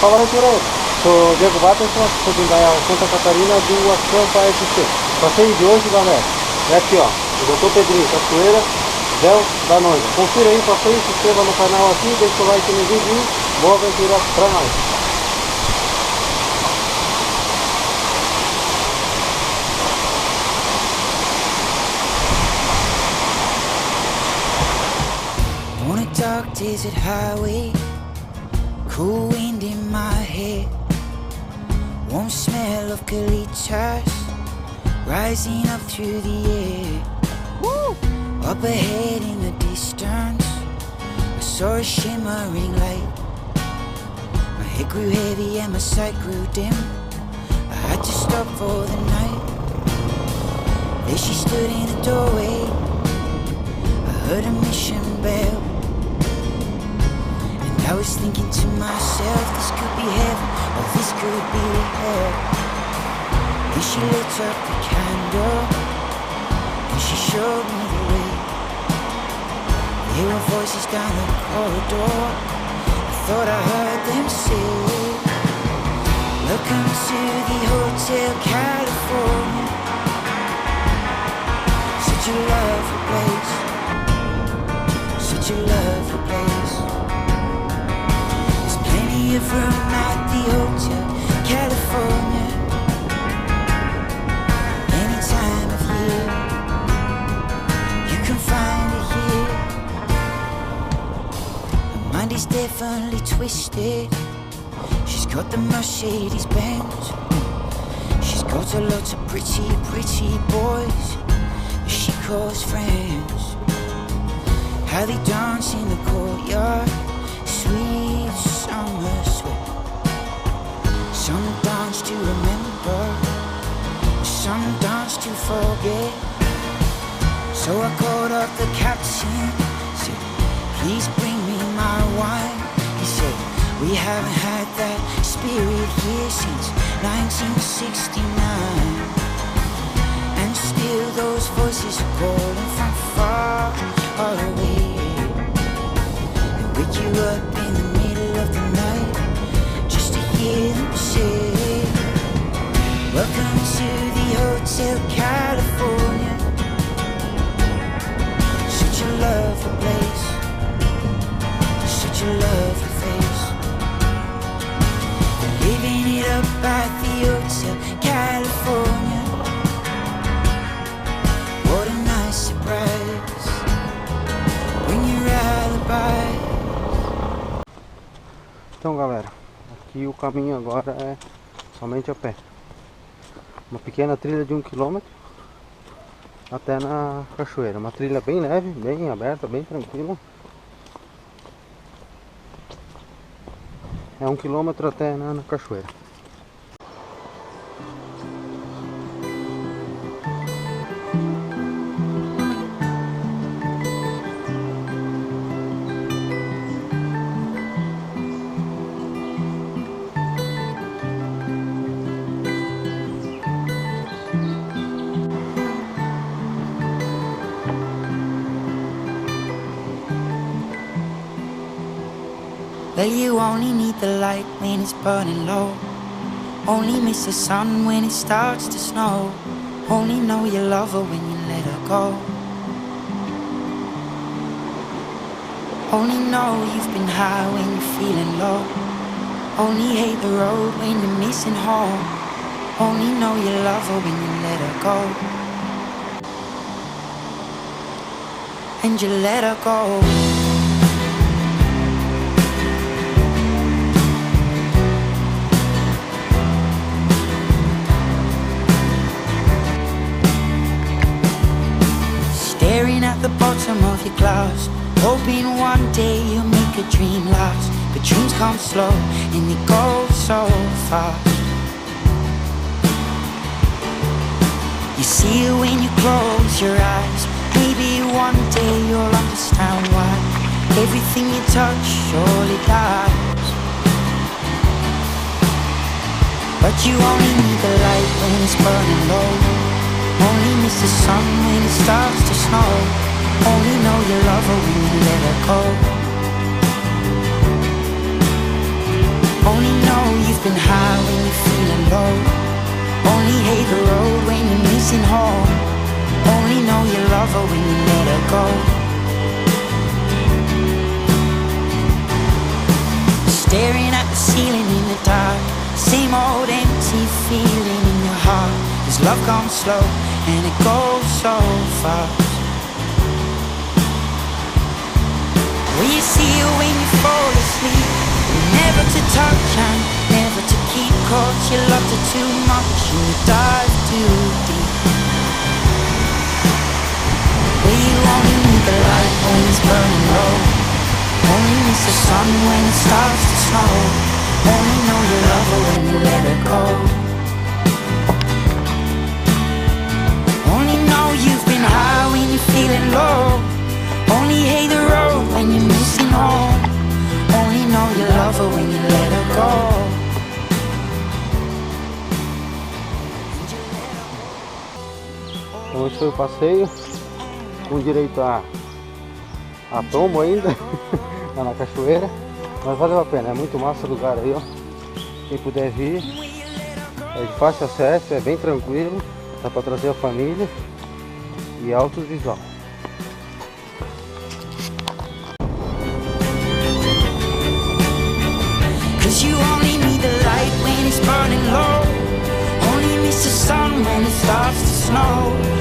Fala, Doutor. Sou Diego Watterson, sou de Indaial, Santa Catarina, do Acampasc. Passeio de hoje, galera, é aqui, ó, o Doutor Pedrinho, Cachoeira Véu da Noiva. Confira aí o passeio, se inscreva no canal aqui, deixa o like no vídeo e boa aventura pra nós. On a dark desert highway, cool wind in my head, warm smell of calypsos rising up through the air. Woo! Up ahead in the distance, I saw a shimmering light. My head grew heavy and my sight grew dim. I had to stop for the night. There she stood in the doorway. I heard a mission bell. I was thinking to myself, this could be heaven, or this could be hell. Then she lit up the candle, and she showed me the way. There were voices down the corridor, I thought I heard them say, welcome to the Hotel California. Such a lovely place, such a lovely place. Of room at the Hotel California, any time of year you can find it here. Her mind is definitely twisted. She's got the Mercedes Benz. She's got a lot of pretty boys that she calls friends. How they dance in the courtyard, sweet summer sweat. Some dance to remember, some dance to forget. So I called up the captain, said, please bring me my wine. He said, we haven't had that spirit here since 1969. And still those voices are calling from far away. They wake you up in the middle of the night just to hear them say, welcome to the Hotel California. Such a lovely place, such a lovely face. They're living it up at the Hotel California. What a nice surprise, bring your alibi. Então, galera, aqui o caminho agora é somente a pé. Uma pequena trilha de 1 km até na cachoeira. Uma trilha bem leve, bem aberta, bem tranquila. É 1 km até na cachoeira. Well, you only need the light when it's burning low. Only miss the sun when it starts to snow. Only know you love her when you let her go. Only know you've been high when you're feeling low. Only hate the road when you're missing home. Only know you love her when you let her go. And you let her go. Staring at the bottom of your glass, hoping one day you'll make a dream last. But dreams come slow and they go so fast. You see it when you close your eyes. Maybe one day you'll understand why everything you touch surely dies. But you only need the light when it's burning low. Only miss the sun when it starts to snow. Only know you love her when you let her go. Only know love her when you let her go. Staring at the ceiling in the dark, same old empty feeling in your heart. This love comes slow and it goes so fast. Will you see her when you fall asleep? Never to touch and never to keep, 'cause you loved her too much and you dive too deep. Will you only need the light when it's burning low? Only miss the sun when it starts to snow. Only know you love her when you let her go. Only know you've been high when you're feeling low. Only hate the road when you're missing home. Only know you love her when you let her go. Então esse foi o passeio, com direito a tombo ainda, lá na cachoeira, mas valeu a pena, é muito massa o lugar aí, ó. Quem puder vir, é de fácil acesso, é bem tranquilo, dá pra trazer a família e alto visual. You only need the light when it's burning low. Only miss the sun when it starts to snow.